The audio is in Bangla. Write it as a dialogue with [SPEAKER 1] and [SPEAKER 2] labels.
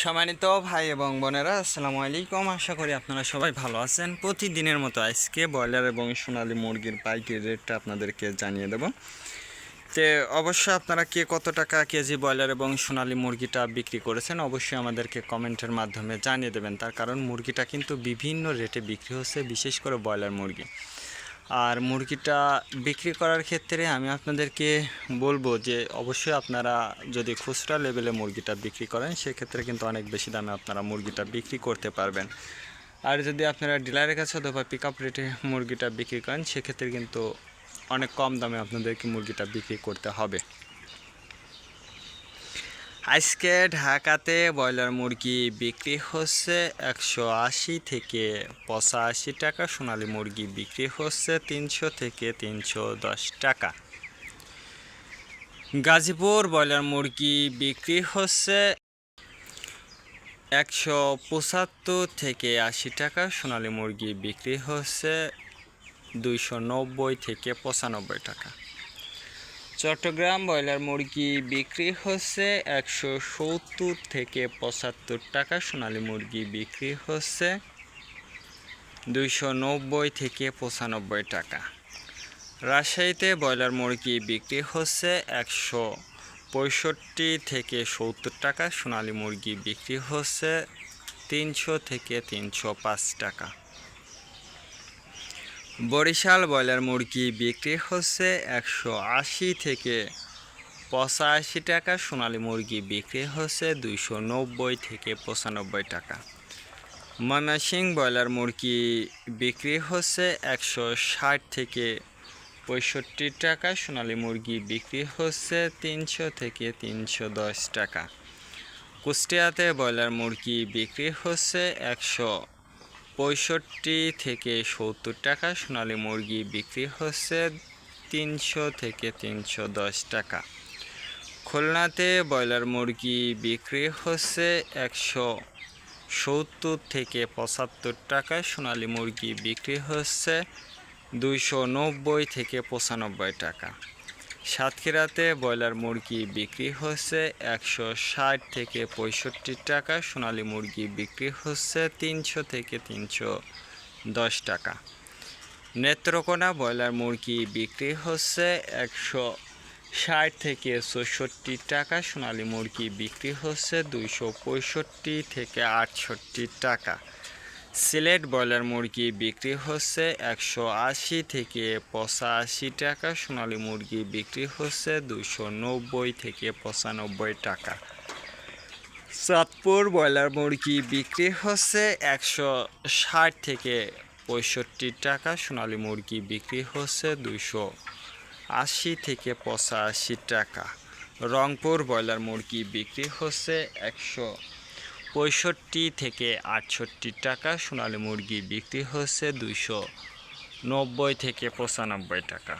[SPEAKER 1] সম্মানিত ভাই এবং বোনেরা, আসসালামু আলাইকুম। আশা করি আপনারা সবাই ভালো আছেন। প্রতিদিনের মতো আজকে ব্রয়লার এবং সোনালী মুরগির পাইকারি রেটটা আপনাদেরকে জানিয়ে দেব। তো অবশ্যই আপনারা কে কত টাকা কেজি ব্রয়লার এবং সোনালী মুরগিটা বিক্রি করেছেন অবশ্যই আমাদেরকে কমেন্টের মাধ্যমে জানিয়ে দেবেন। তার কারণ মুরগিটা কিন্তু বিভিন্ন রেটে বিক্রি হচ্ছে, বিশেষ করে ব্রয়লার মুরগি। আর মুরগিটা বিক্রি করার ক্ষেত্রে আমি আপনাদেরকে বলবো যে অবশ্যই আপনারা যদি খুচরা লেভেলে মুরগিটা বিক্রি করেন সেক্ষেত্রে কিন্তু অনেক বেশি দামে আপনারা মুরগিটা বিক্রি করতে পারবেন। আর যদি আপনারা ডিলারের কাছে অথবা পিক আপ রেটে মুরগিটা বিক্রি করেন সেক্ষেত্রে কিন্তু অনেক কম দামে আপনাদেরকে মুরগিটা বিক্রি করতে হবে। আজকে ঢাকাতে ব্রয়লার মুরগি বিক্রি হচ্ছে 180 থেকে 85 টাকা, সোনালী মুরগি বিক্রি হচ্ছে 300 থেকে 310 টাকা। গাজীপুর ব্রয়লার মুরগি বিক্রি হচ্ছে 175 থেকে 80 টাকা, সোনালী মুরগি বিক্রি হচ্ছে 290 থেকে 95 টাকা। চট্টগ্রাম ব্রয়লার মুরগি বিক্রি হচ্ছে 170 থেকে 75 টাকা, সোনালী মুরগি বিক্রি হচ্ছে 290 থেকে 95 টাকা। রাজশাহীতে ব্রয়লার মুরগি বিক্রি হচ্ছে 165 থেকে 70 টাকা, সোনালী মুরগি বিক্রি হচ্ছে 300 থেকে 305 টাকা। বরিশাল ব্রয়লার মুরগি বিক্রি হচ্ছে 180 থেকে 85 টাকা, সোনালী মুরগি বিক্রি হচ্ছে 290 থেকে 95 টাকা। ময়মনসিংহ ব্রয়লার মুরগি বিক্রি হচ্ছে 160 থেকে 65 টাকা, সোনালী মুরগি বিক্রি হচ্ছে 300 থেকে 310 টাকা। কুষ্টিয়াতে ব্রয়লার মুরগি বিক্রি হচ্ছে 165 থেকে 70 টাকা, সোনালী মুরগি বিক্রি হচ্ছে 300 থেকে 310 টাকা। খুলনাতে ব্রয়লার মুরগি বিক্রি হচ্ছে 170 থেকে 75 টাকা, সোনালী মুরগি বিক্রি হচ্ছে 290 থেকে 95 টাকা। সাতক্ষীরাতে ব্রয়লার মুরগি বিক্রি হচ্ছে 160 থেকে 65 টাকা, সোনালী মুরগি বিক্রি হচ্ছে 300 থেকে 310 টাকা। নেত্রকোনা ব্রয়লার মুরগি বিক্রি হচ্ছে 160 থেকে 64 টাকা, সোনালী মুরগি বিক্রি হচ্ছে 265 থেকে 68 টাকা। সিলেট ব্রয়লার মুরগি বিক্রি হচ্ছে 180 থেকে 85 টাকা, সোনালী মুরগি বিক্রি হচ্ছে 290 থেকে 95 টাকা। চাঁদপুর ব্রয়লার মুরগি বিক্রি হচ্ছে 160 থেকে 65 টাকা, সোনালী মুরগি বিক্রি হচ্ছে 280 থেকে 85 টাকা। রংপুর ব্রয়লার মুরগি বিক্রি হচ্ছে 165 থেকে 68 টাকা, সোনালী মুরগি বিক্রি হচ্ছে 290 থেকে 95 টাকা।